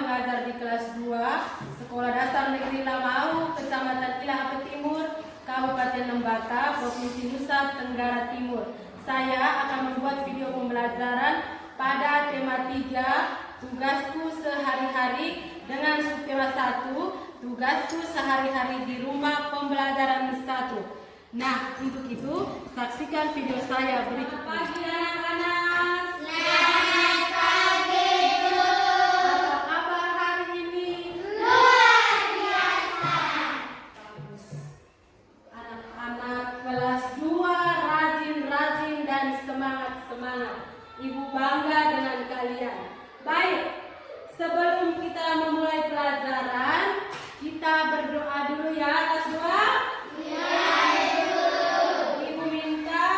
mengajar di kelas 2 Sekolah Dasar Negeri Lamau, Kecamatan Ilaha Timur, Kabupaten Lembata, Provinsi Nusa Tenggara Timur. Saya akan membuat video pembelajaran pada tema 3, tugasku sehari-hari, dengan subtema 1, tugasku sehari-hari di rumah pembelajaran 1. Nah, untuk itu saksikan video saya berikut. Pagi anak-anak. Selamat pagi, Bu. Apa kabar hari ini? Luar biasa. Bagus. Anak-anak kelas 2 rajin-rajin dan semangat-semangat. Ibu bangga dengan kalian. Baik, sebelum kita memulai pelajaran, kita berdoa dulu ya, kelas 2. Ibu minta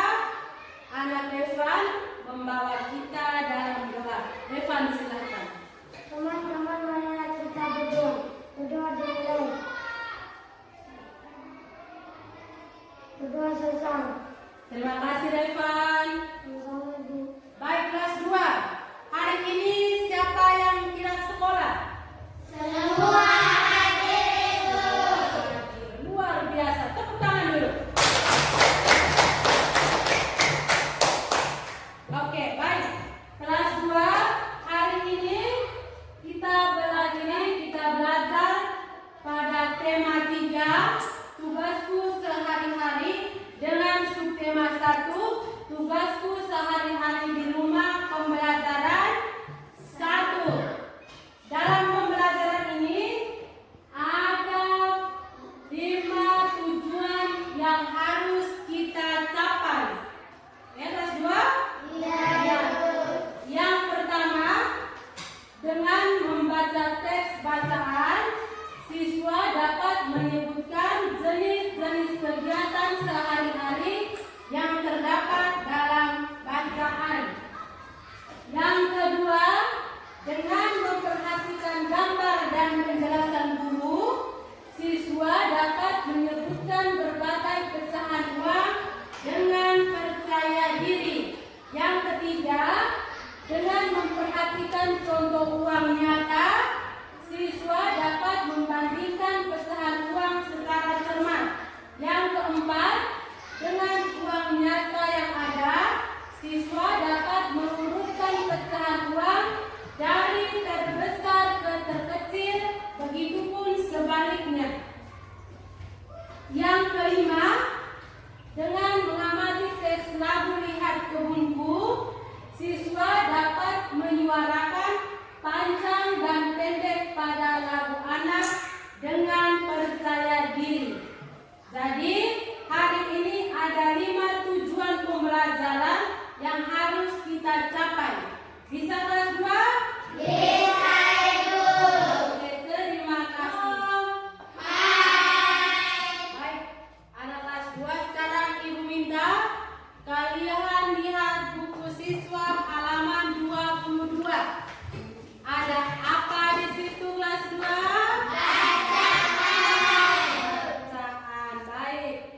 anak Revan membawa kita dalam doa. Revan, silakan. Teman-teman, marilah kita berdoa. Berdoa dulu. Berdoa selesai. Terima kasih Revan. Sama-sama, Bu. Baik, kelas 2. Hari ini siapa yang tidak sekolah? Semua hadir. Luar biasa. Tepuk tangan dulu. Oke, baik. Kelas 2, hari ini kita belajar pada tema 3, tugasku sehari-hari, dengan subtema 1, tugasku sehari-hari di rumah pembelajaran 1. Dalam pembelajaran ini ada 5 tujuan yang harus kita capai. Ya, kelas 2? Iya. Yang pertama, dengan membaca teks bacaan, siswa dapat menyebutkan jenis-jenis kegiatan sehari-hari yang terdapat dalam bacaan. Yang kedua, dengan memperhatikan gambar dan penjelasan guru, siswa dapat menyebutkan berbagai pecahan uang dengan percaya diri. Yang ketiga, dengan memperhatikan contoh uang nyata, siswa dapat membandingkan pecahan uang secara cermat. Yang keempat, dengan uang nyata yang ada, siswa dapat mengurutkan pecahan uang dari terbesar ke terkecil, begitupun sebaliknya. Yang kelima, dengan mengamati teks lagu Lihat Kebunku, siswa dapat menyuarakan panjang dan pendek pada lagu anak dengan percaya diri. Jadi, hari ini ada 5 tujuan pembelajaran yang harus kita capai. Bisa kelas 2? Bisa, Ibu. Oke, terima kasih. Baik, anak kelas 2, sekarang Ibu minta kalian lihat buku siswa halaman 22. Ada apa di situ kelas 2? Bacaan. Baik.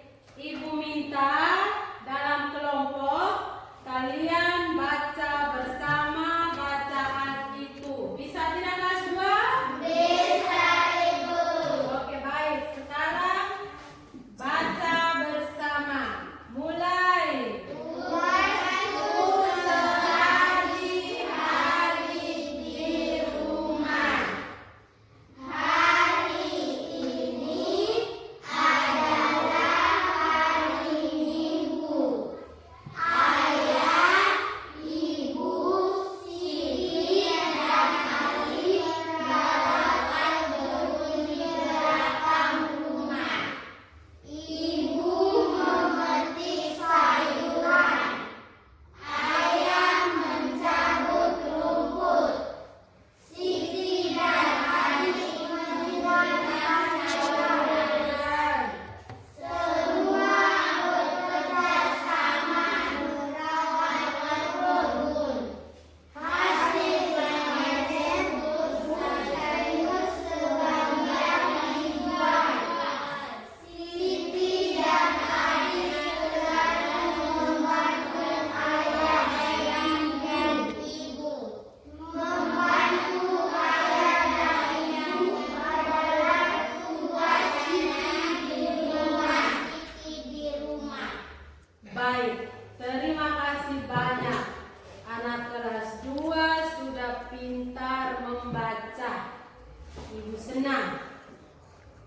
Ibu senang.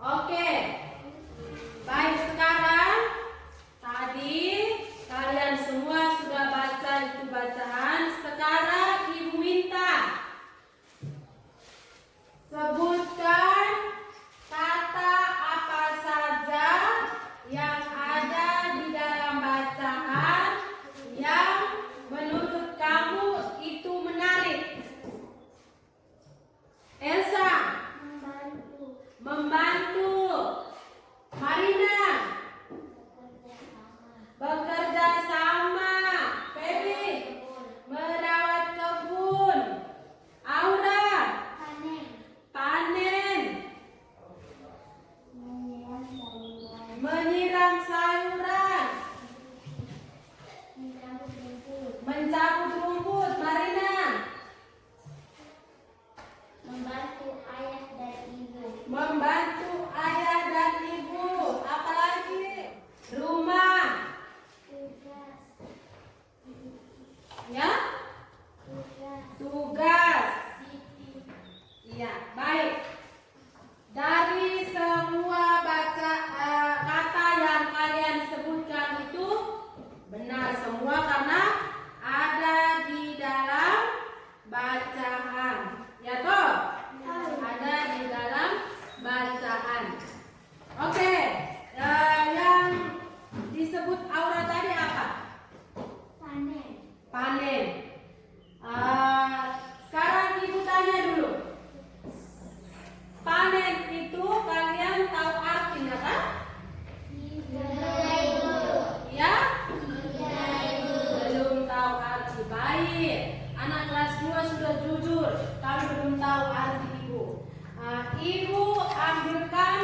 Oke. Baik, sekarang tadi kalian semua sudah baca itu bacaan. Sekarang Ibu minta sebutkan kata apa saja yang ada di dalam bacaan yang menurut kamu itu menarik. Elsa, membantu. Marina, bekerja sama. Feby, merawat kebun. Aura, panen. Menyiram sayuran. Mencabut rumput. Marina, Membantu ayah dan ibu. membantu ayah dan ibu. Apalagi? Rumah. Tugas. Ya? Tugas. Tugas. Siti. Iya, baik. Dari semua kata yang kalian sebutkan itu benar semua karena ada di dalam bacaan. Ya toh? Ada di dalam bacaan. Oke, yang disebut Aura tadi apa? Panen. Panen. Sekarang Ibu tanya dulu. Panen itu kalian tahu artinya kan? Ya? Belum tahu arti. Baik. Anak kelas 2 sudah jujur. Kami belum tahu arti Ibu. Ibu ambilkan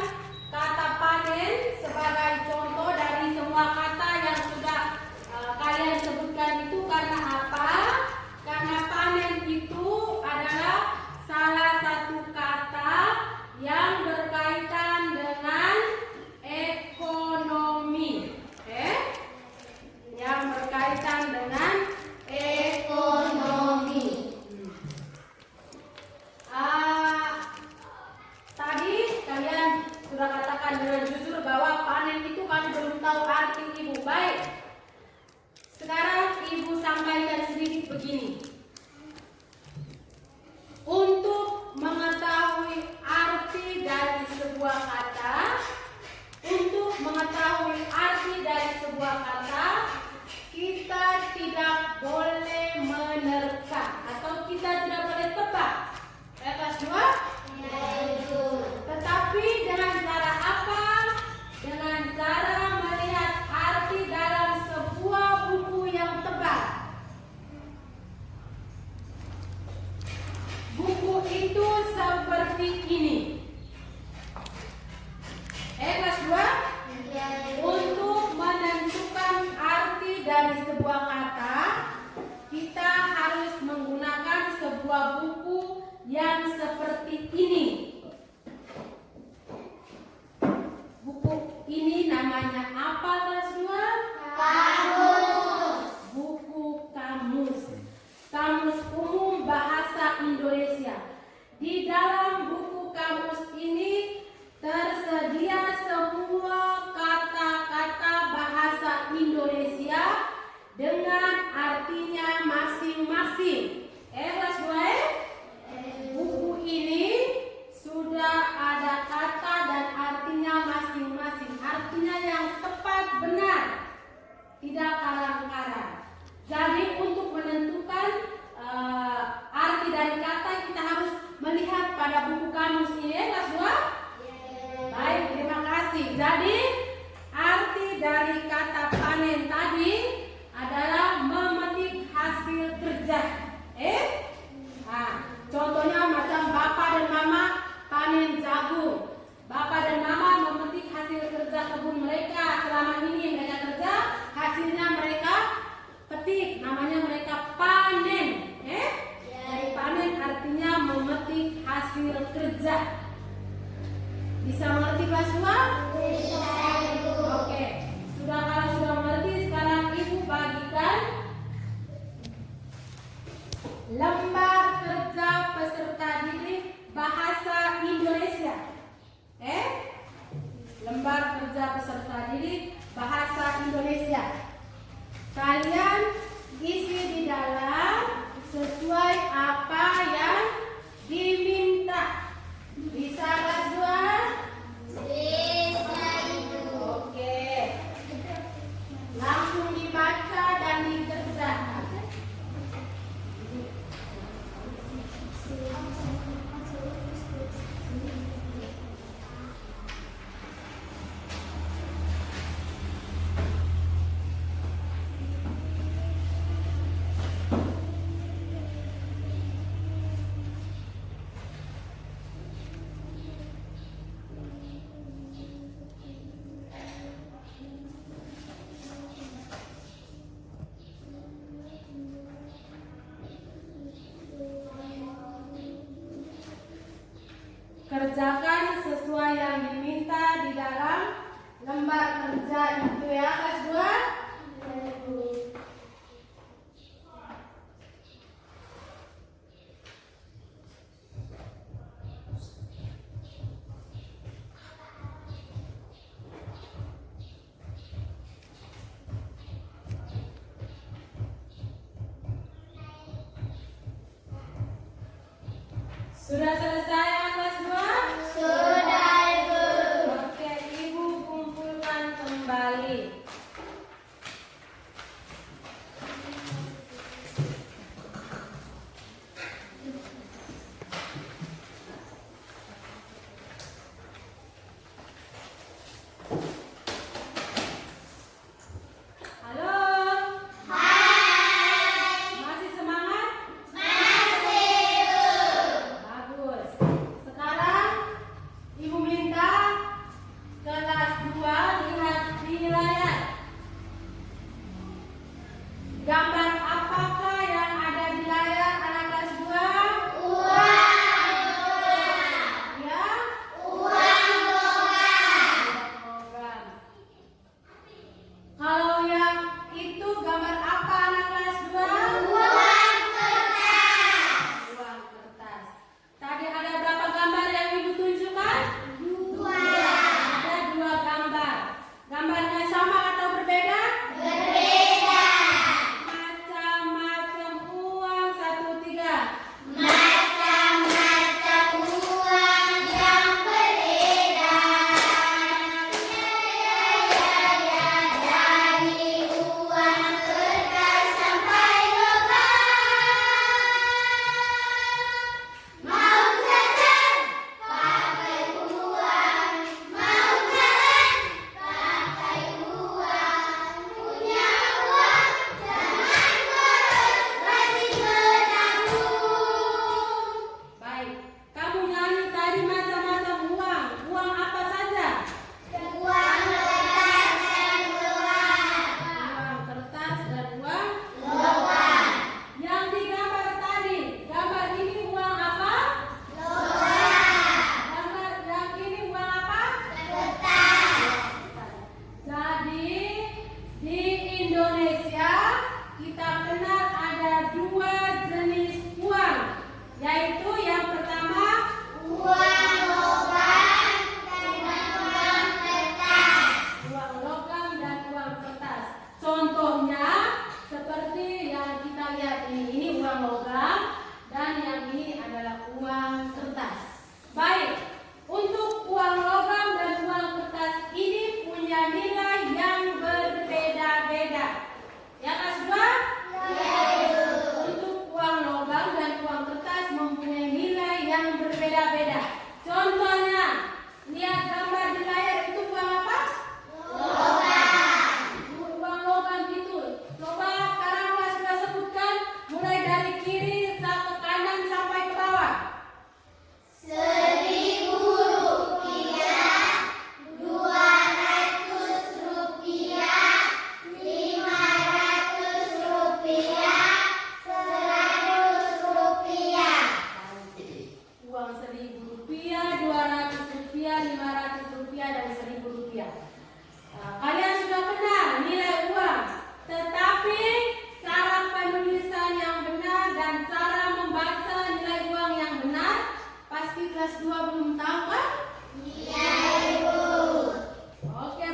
kata panen sebagai contoh dari semua kata yang sudah kalian sebutkan itu. Karena apa? Karena panen itu adalah salah satu kata yang berkaitan dengan ekonomi. Yang berkaitan dengan ekonomi. Tadi kalian sudah katakan dengan jujur bahwa panen itu kami belum tahu arti Ibu. Baik. Sekarang Ibu sampaikan sedikit begini. Untuk mengetahui arti dari sebuah kata, kita tidak boleh menerka atau kita tidak boleh tebak. Kelas 2? Tetapi dengan cara apa? Dengan cara melihat arti dalam sebuah buku yang tebal. Buku itu seperti ini. Kelas 2? Untuk menentukan arti dari sebuah kata, kita harus menggunakan sebuah buku yang seperti ini. Buku ini namanya apa, kelas 2? Kamus. Buku kamus. Kamus Umum Bahasa Indonesia. Di dalam buku kamus ini tersedia semua kata-kata bahasa Indonesia dengan artinya masing-masing. Kelas 2? Buku ini sudah ada kata dan artinya masing-masing. Artinya yang tepat benar, tidak karang-karang. Jadi untuk menentukan arti dari kata kita harus melihat pada buku kamus ini. Kelas 2? Baik, terima kasih. Jadi arti dari kata panen tadi adalah memetik hasil kerja. Contohnya macam bapak dan mama panen jagung. Bapak dan mama memetik hasil kerja kebun mereka. Selama ini mereka kerja, hasilnya mereka petik. Namanya mereka panen. Dari panen artinya memetik hasil kerja. Bisa mengerti kelas 2? Oke. Kalau sudah mengerti, sekarang Ibu bagikan lembar kerja peserta didik bahasa Indonesia. Remaja peserta didik Bahasa Indonesia. Kalian isi di dalam sesuai apa yang diminta. Bisa kelas 2? Bisa Ibu. Oke. Langsung dibaca dan dikerjakan. Kerjakan sesuai yang diminta di dalam lembar kerja itu ya kelas 2. Sudah selesai ya kelas 2? Sudah Ibu. Oke, Ibu kumpulkan kembali. Halo. Masih semangat? Bagus. Sekarang Ibu minta kelas 2 lihat di layar. Gambar apakah yang ada di layar anak kelas 2? Ya? Uang logam. Kalau yang itu gambar apa anak kelas 2? Uang kertas. Tadi ada berapa gambar yang Ibu tunjukkan? Ada 2 gambar. Gambarnya sama atau berbeda? Macam-macam uang 1, 3. Baik, kamu nyanyi tadi macam-macam uang. Uang apa saja? Uang kertas dan uang logam. Yang digambar tadi, gambar ini uang apa? Gambar yang ini uang apa? Jadi di Indonesia kita kenal ada 2 jenis uang, yaitu yang pertama uang logam dan uang kertas. Contohnya seperti yang kita lihat ini uang logam dan yang ini adalah uang kertas. Baik, untuk uang logam dan uang kertas ini punya nilai yang berbeda-beda. Ya kelas 2? Untuk uang logam dan uang kertas mempunyai nilai yang berbeda-beda. Contohnya, lihat gambar di layar itu uang apa? Uang logam itu. Coba sekarang kelas 2 sebutkan mulai dari kiri ke kanan sampai ke bawah. 1.000 rupiah, 200 rupiah, 500 rupiah, 100 rupiah. Uang 1.000 rupiah, 200 rupiah, 500 rupiah, dan 1.000 rupiah. Kalian sudah kenal nilai uang, tetapi cara penulisan yang benar dan cara membaca nilai uang yang benar pasti kelas 2 belum tahu kan? Iya Ibu. Oke,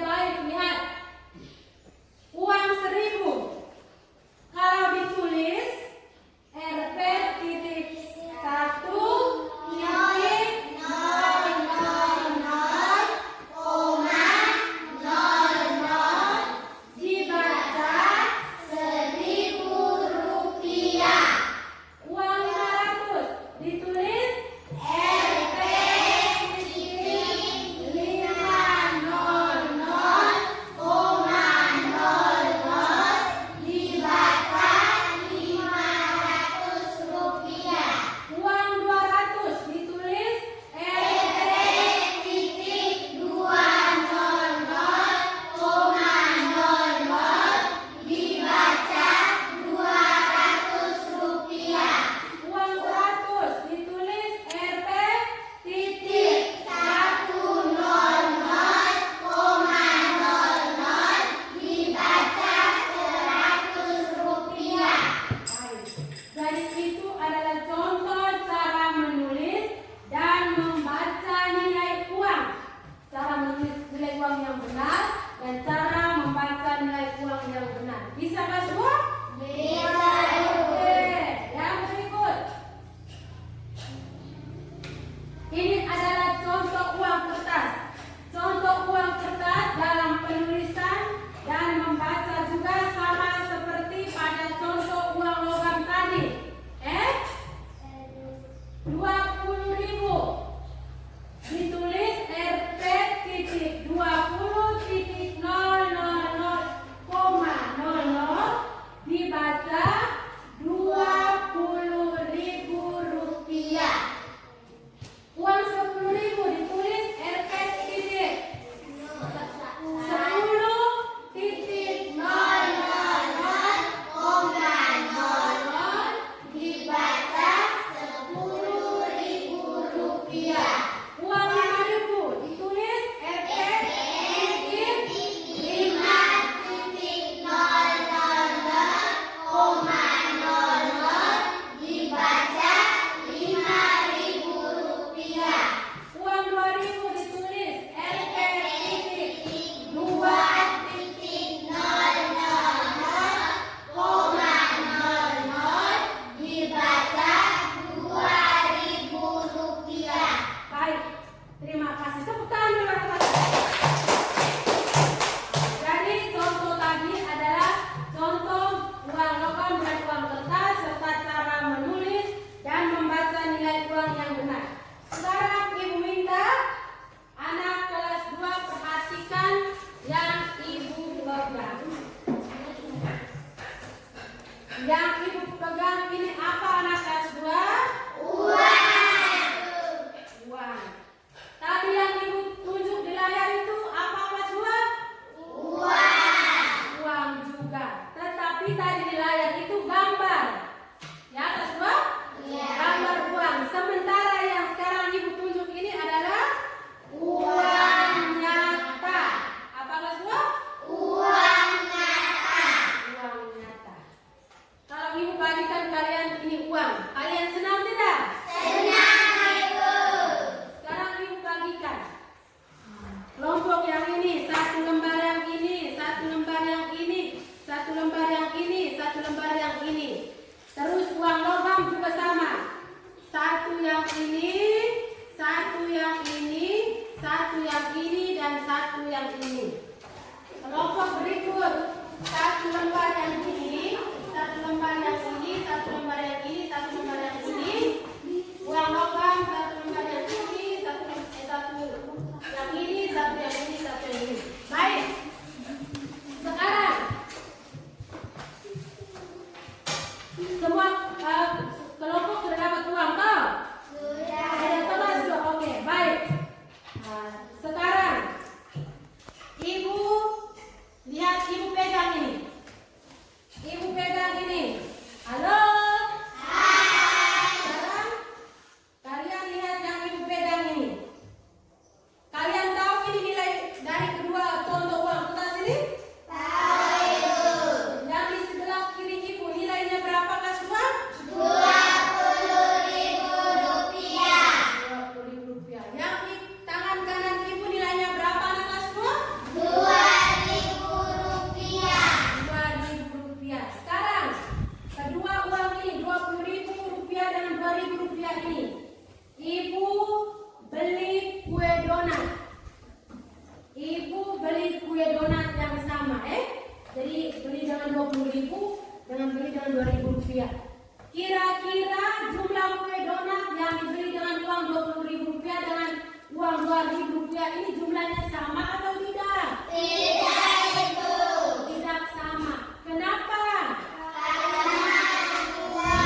dengan beli dengan Rp2.000. Kira-kira jumlah kue donat yang dibeli dengan uang Rp20.000 dengan uang Rp2.000 ini jumlahnya sama atau tidak? Tidak sama. Kenapa? Karena uang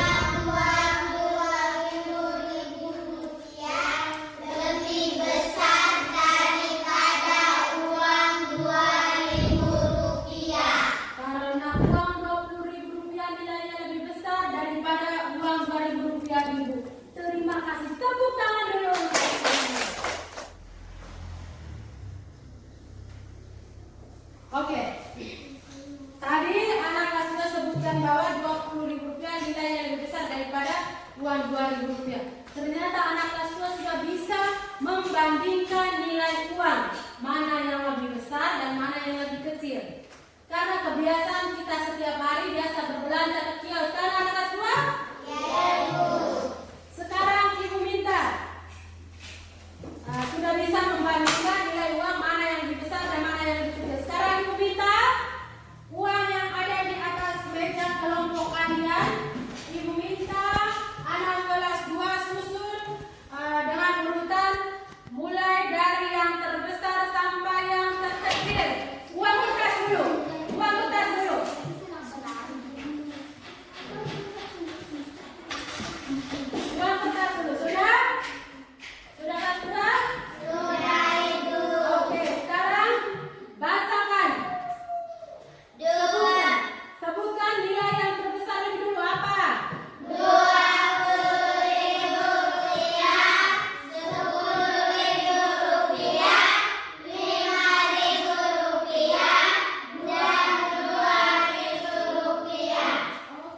Rp20.000 nilainya lebih besar daripada uang Rp2.000. Ibu. Terima kasih. Tepuk tangan dulu. Oke. Tadi anak kelas sudah sebutkan bahwa Rp20.000 nilainya lebih besar daripada uang Rp2.000. Ternyata anak kelas 2 sudah bisa membandingkan nilai uang mana yang lebih besar dan mana yang lebih kecil. Karena kebiasaan kita setiap hari biasa berbelanja ke kios, kan anak kelas 2? Sekarang ibu minta sudah bisa membandingkan nilai uang mana yang lebih besar dan mana yang lebih kecil. Sekarang ibu minta uang yang ada di atas meja kelompok kalian, ibu minta anak kelas 2 susun dengan urutan mulai dari yang terbesar sampai yang terkecil. Uang kertas dulu. Uang kertas dulu. Uang kertas dulu. Sudah? Sudah kan sudah? Oke, sekarang bacakan. Sebutkan nilai yang terbesar ini dulu apa?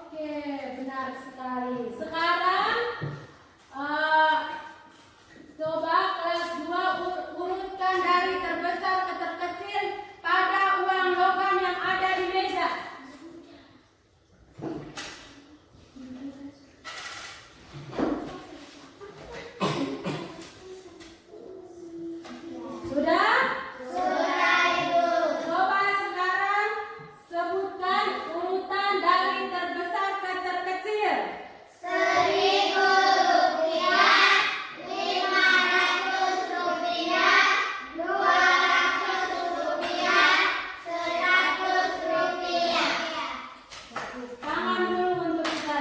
Oke, benar sekali. Sekarang coba kelas 2 urutkan dari terbesar ke terkecil pada uang logam yang ada di meja. Sudah? Coba sekarang sebutkan urutan dari terbesar ke terkecil. Tangan dulu untuk kita.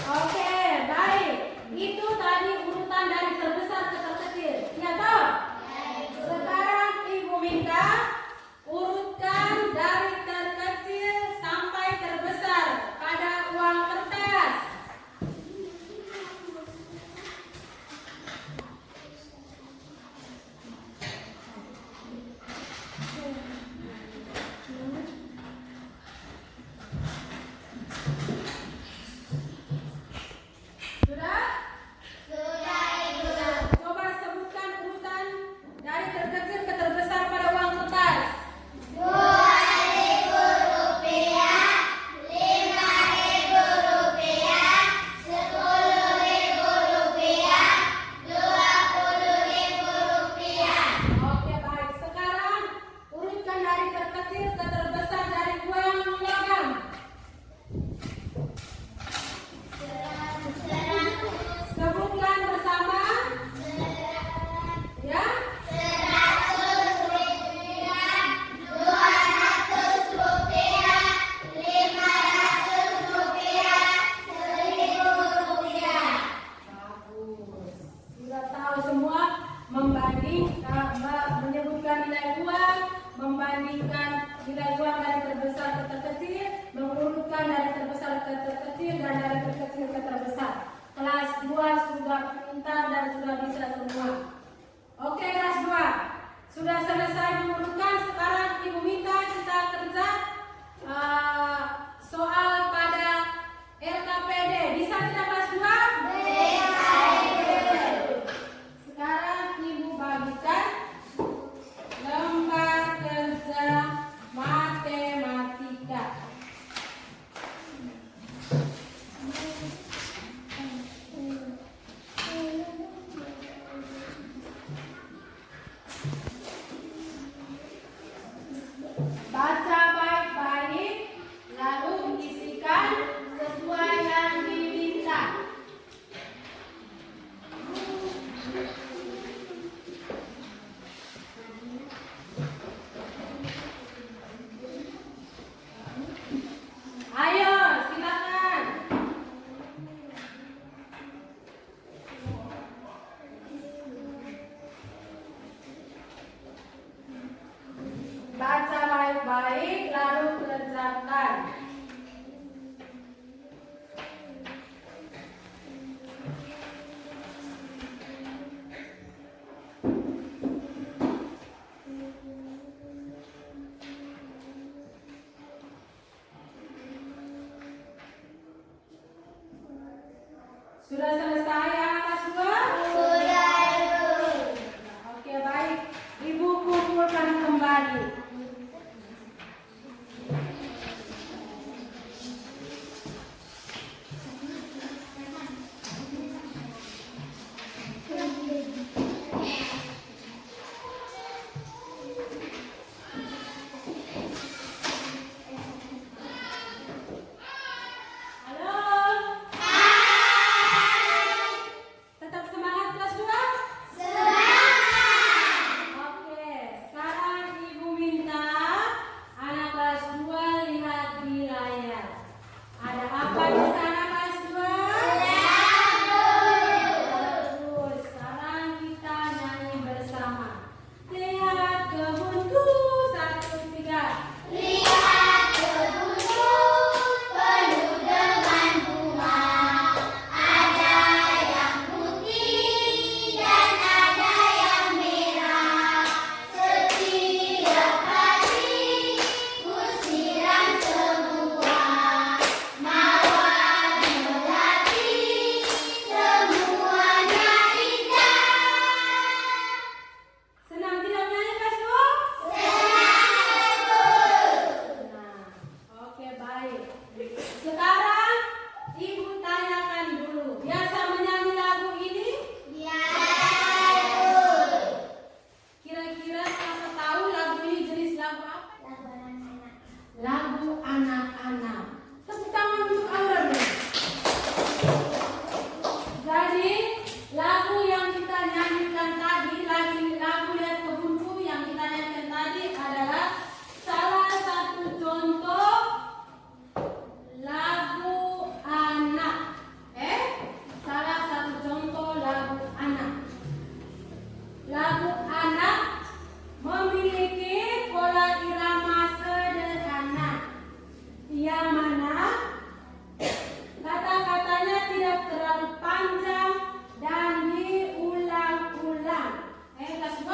Oke, baik. Itu tadi urutan dari terbesar ke terkecil. Iya toh? Sekarang ibu minta urutkan dari terkecil sampai terbesar pada uang kertas. Sudah? Coba sebutkan urutan dari terkecil ke terbesar pada uang kertas. Oke, baik. Sekarang urutkan dari terkecil ke terbesar dari uang logam. Sebutkan bersama. Ya. Bagus. Sudah tahu semua menyebutkan nilai uang, membandingkan nilai uang dari terbesar ke terkecil, mengurutkan dari terbesar ke terkecil dan dari terkecil ke terbesar. Kelas 2 sudah pintar dan sudah bisa semua. Oke, kelas 2 sudah selesai mengurutkan. Sekarang ibu minta kita kerja soal pada LKPD. Bisa tidak kelas 2? Sekarang ibu bagikan lembar kerja matematika. Baca baik-baik, lalu baik lalu kerjakan. Sudah selesai anak kelas 2? Sudah, Ibu. Oke, baik. Ibu kumpulkan kembali. Halo. Tetap semangat kelas 2? Oke, sekarang Ibu minta anak kelas 2 lihat di layar. Ada apa di sana kelas 2? Bagus. Sekarang kita nyanyi bersama. Lihat kebunku, 1, 3. Lihat kebunku penuh dengan bunga, ada yang putih dan ada yang merah. Setiap hari ku siram semua, mawar melati, semuanya indah. Senang tidak menyanyi kelas 2? Nah, oke baik. Sekarang Ibu tanyakan dulu, biasa menyanyi lagu ini? Kira-kira kakak tahu lagu ini jenis lagu apa? Lagu anak-anak. Tepuk tangan untuk Aura dulu. Jadi lagu yang kita nyanyikan tadi, lagu Lihat Kebunku yang kita nyanyikan tadi adalah salah satu contoh lagu anak. Salah satu contoh lagu anak. Lagu anak memiliki pola irama sederhana, yang mana kata-katanya tidak terlalu panjang dan diulang-ulang. Kelas 2?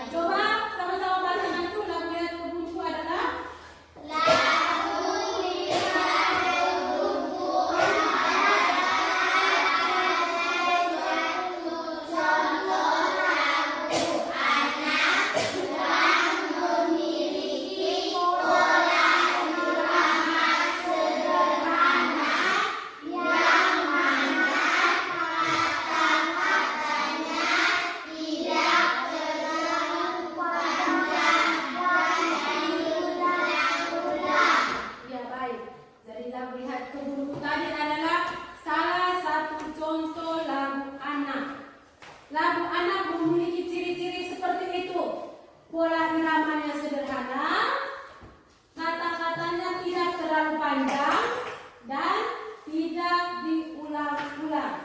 Coba sama-sama bacakan itu lagu Lihat Kebunku adalah ya baik. Jadi lagu Lihat Kebunku tadi adalah salah satu contoh lagu anak. Lagu anak memiliki ciri-ciri seperti itu. Pola iramanya sederhana, kata-katanya tidak terlalu panjang, dan tidak diulang-ulang.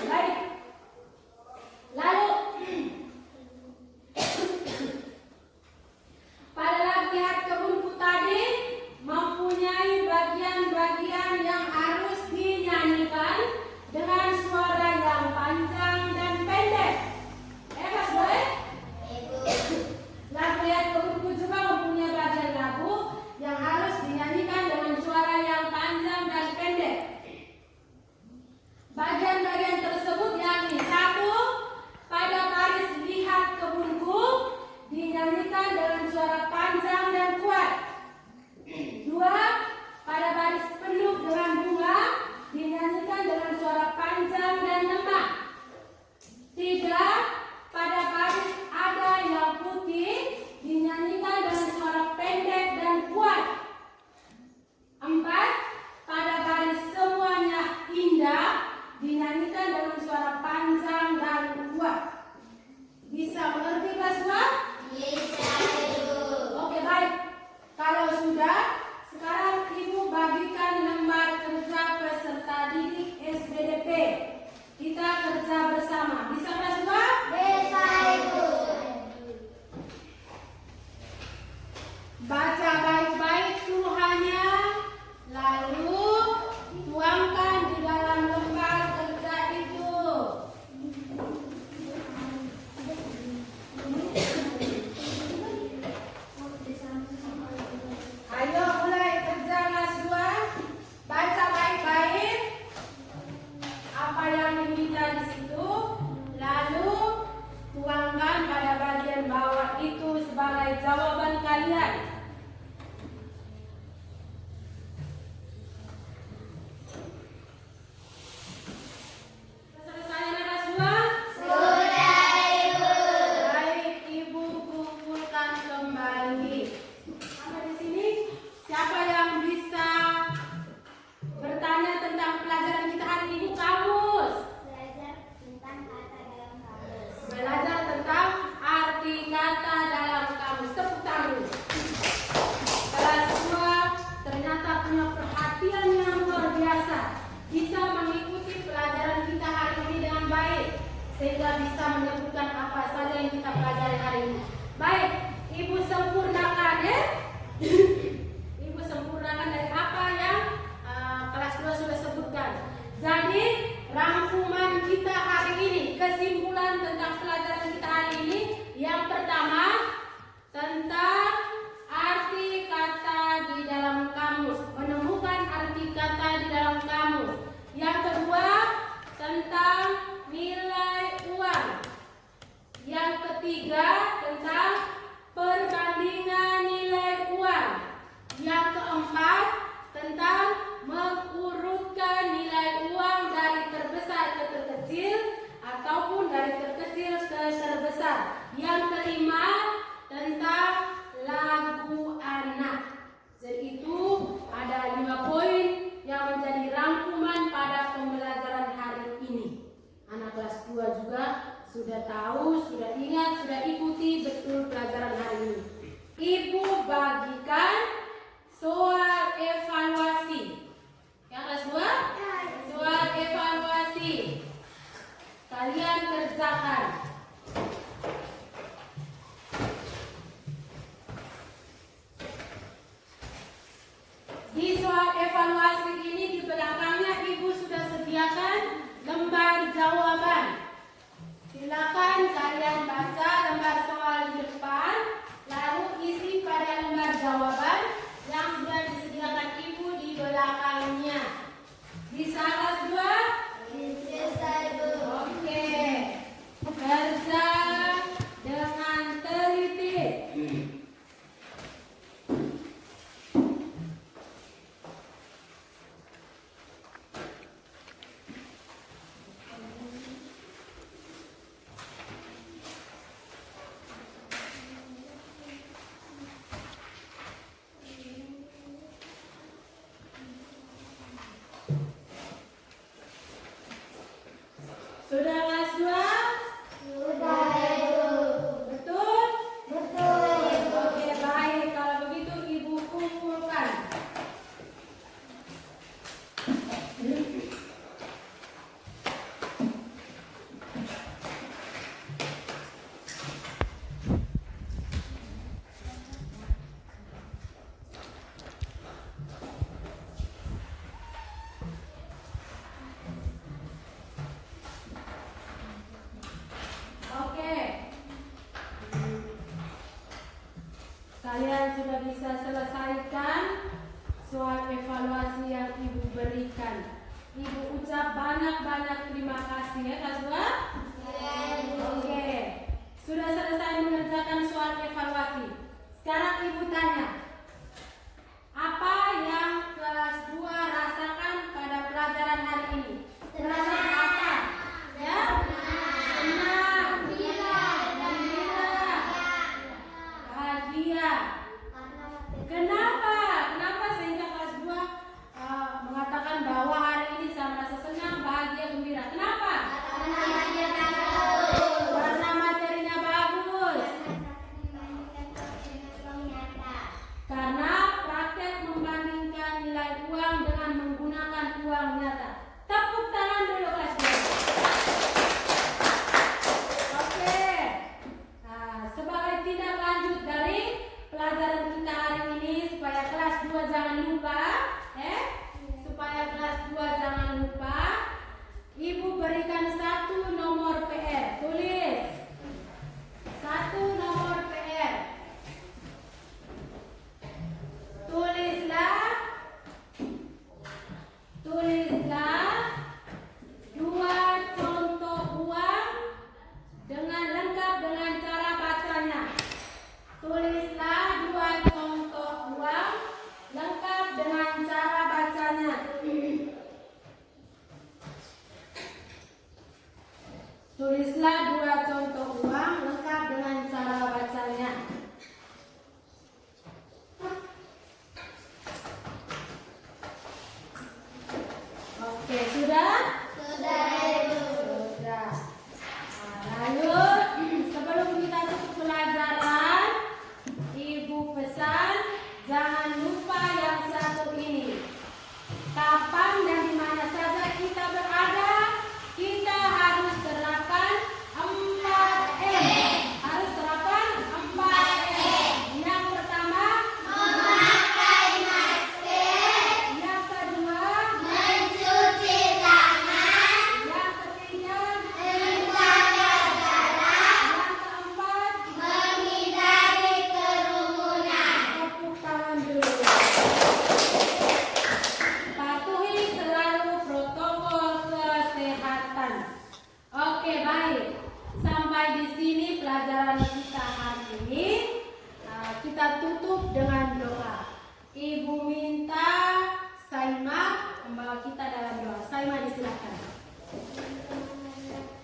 Baik. Lalu pada lagu Lihat Kebunku tadi mempunyai bagian-bagian yang harus dinyanyikan dengan suara yang panjang dan pendek. Kelas 2? Lagu Lihat Kebunku juga mempunyai bagian lagu yang harus dinyanyikan dengan suara sehingga bisa menyebutkan apa saja yang kita pelajari hari ini. Baik, Ibu sempurnakan ya. Ibu sempurnakan dari apa yang kelas 2 sudah sebutkan. Jadi rangkuman kita hari ini, kesimpulan tentang pelajaran kita hari ini, yang pertama tentang arti kata di dalam kamus, menemukan arti kata di dalam kamus. Yang kedua tentang nilai uang. Yang ketiga tentang perbandingan nilai uang. Yang keempat tentang mengurutkan nilai uang dari terbesar ke terkecil ataupun dari terkecil ke terbesar. Yang kelima tentang lagu anak. Jadi itu ada 5 poin yang menjadi rangkuman pada pembelajaran hari ini. Anak kelas 2 juga sudah tahu, sudah ingat, sudah ikuti betul pelajaran hari ini. Ibu bagikan soal evaluasi. Yang kelas 2? Soal evaluasi. Kalian kerjakan. Di soal evaluasi ini di belakangnya Ibu sudah sediakan lembar jawaban. Silakan kalian baca lembar soal di depan, lalu isi pada lembar jawaban yang sudah disediakan Ibu di belakangnya. Bisa kelas 2? Bisa, Ibu. Oke. Kerja dengan teliti. Sudah kelas 2? Sudah, Ibu. Betul? Betul, Ibu. Oke, baik. Kalau begitu Ibu kumpulkan. Oke. Kalian sudah bisa selesaikan soal evaluasi yang Ibu berikan. Ibu ucap banyak-banyak terima kasih ya kelas 2. Oke. Sudah selesai mengerjakan soal evaluasi. Sekarang Ibu tanya, apa yang kelas 2 rasakan pada pelajaran hari ini? Perasaan apa? Ya? Senang, gembira, bahagia. Kenapa? Kenapa sehingga kelas 2 mengatakan bahwa hari ini saya merasa senang, bahagia, gembira? Kenapa? Karena materinya bagus. Karena praktek membandingkan nilai uang dengan menggunakan uang nyata. Tepuk tangan dulu kelas 2. Oke. Nah, sebagai tindak lanjut dari pelajaran kita hari ini supaya kelas 2 jangan lupa, supaya kelas 2 jangan lupa, Ibu berikan 1 nomor PR. Tulis. 1 nomor PR. Tulislah 2 contoh uang dengan lengkap dengan cara bacanya. Tulislah 2 contoh uang lengkap dengan cara bacanya. Tulislah 2 contoh uang lengkap dengan cara bacanya. Oke, sudah? Sudah, Ibu. Sudah. Nah, lalu sebelum kita tutup pelajaran, Ibu pesan jangan lupa yang satu ini. Kapan dan di mana saja kita berada, kita harus terapkan sampai di sini pelajaran kita hari ini. Kita tutup dengan doa. Ibu minta Saima membawa kita dalam doa. Saima disilakan.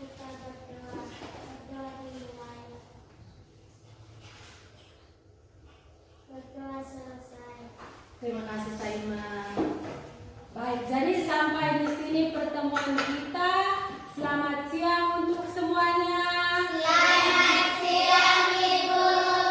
Kita berdoa. Berdoa selesai. Terima kasih Saima. Baik, jadi sampai di sini pertemuan kita. Selamat